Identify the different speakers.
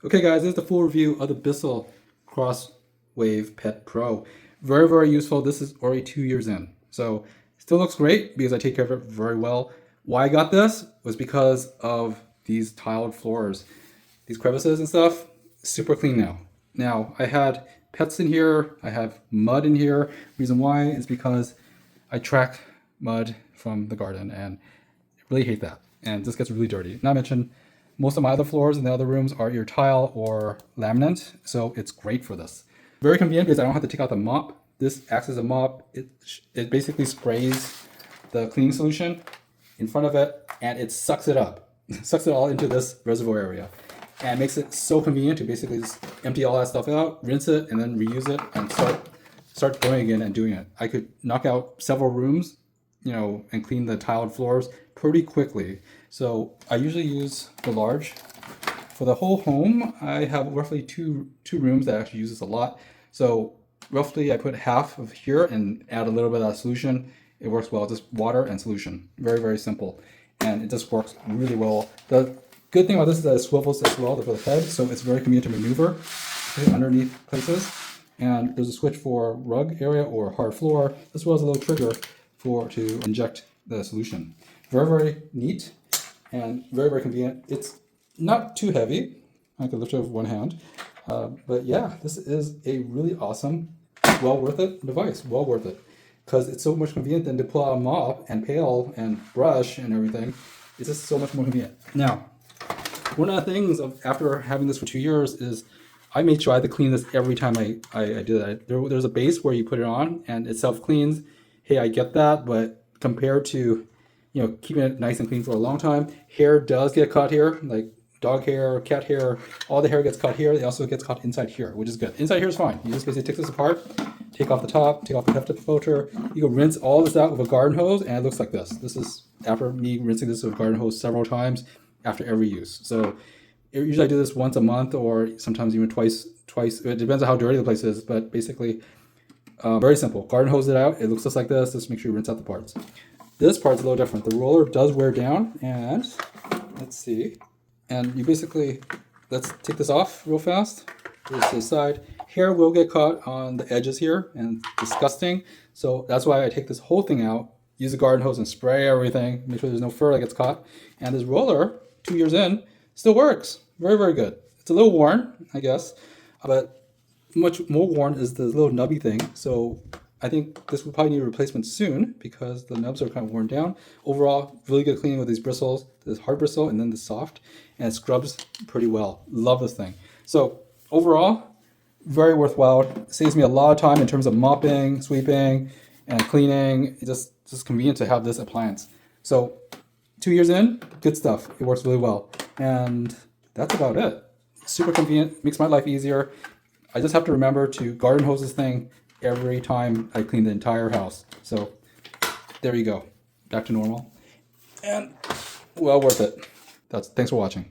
Speaker 1: Okay guys, this is the full review of the Bissell Crosswave Pet Pro. Very, very useful. This is already 2 years in. So still looks great because I take care of it very well. Why I got this was because of these tiled floors. These crevices and stuff, super clean now. Now, I had pets in here, I have mud in here. Reason why is because I track mud from the garden and I really hate that. And this gets really dirty. Not mention, most of my other floors in the other rooms are either tile or laminate, so it's great for this. Very convenient because I don't have to take out the mop. This acts as a mop. It basically sprays the cleaning solution in front of it and it sucks it up. Sucks it all into this reservoir area. And makes it so convenient to basically just empty all that stuff out, rinse it, and then reuse it and start going again and doing it. I could knock out several rooms, and clean the tiled floors pretty quickly. So I usually use the large. For the whole home, I have roughly two rooms that actually use this a lot. So roughly I put half of here and add a little bit of that solution. It works well, just water and solution. Very, very simple. And it just works really well. The good thing about this is that it swivels as well for the head, so it's very convenient to maneuver underneath places. And there's a switch for rug area or hard floor, as well as a little trigger to inject the solution. Very, very neat and very, very convenient. It's not too heavy. I could lift it with one hand. But yeah, this is a really awesome, well worth it device. Well worth it. Because it's so much convenient than to pull out a mop and pail and brush and everything. It's just so much more convenient. Now, one of the things after having this for 2 years is I made sure I had to clean this every time I did that. There's a base where you put it on and it self-cleans. Hey, I get that, but compared to keeping it nice and clean for a long time, hair does get caught here, like dog hair, cat hair, all the hair gets caught here. It also gets caught inside here, which is good. Inside here is fine. You just basically take this apart, take off the top, take off the hefted filter. You can rinse all this out with a garden hose, and it looks like this. This is after me rinsing this with a garden hose several times after every use. So usually I do this once a month or sometimes even twice. It depends on how dirty the place is, but basically very simple. Garden hose it out. It looks just like this. Just make sure you rinse out the parts. This part's a little different. The roller does wear down, and let's see. And you basically, let's take this off real fast. This to the side. Hair will get caught on the edges here, and disgusting. So that's why I take this whole thing out, use a garden hose and spray everything, make sure there's no fur that gets caught. And this roller, 2 years in, still works. Very, very good. It's a little worn, I guess, but much more worn is the little nubby thing. So I think this will probably need a replacement soon because the nubs are kind of worn down. Overall, really good cleaning with these bristles, this hard bristle and then the soft, and it scrubs pretty well. Love this thing. So overall, very worthwhile. It saves me a lot of time in terms of mopping, sweeping, and cleaning. It's just convenient to have this appliance. So 2 years in, good stuff. It works really well. And that's about it. Super convenient, makes my life easier. I just have to remember to garden hose this thing every time I clean the entire house. So there you go. Back to normal. And well worth it. Thanks for watching.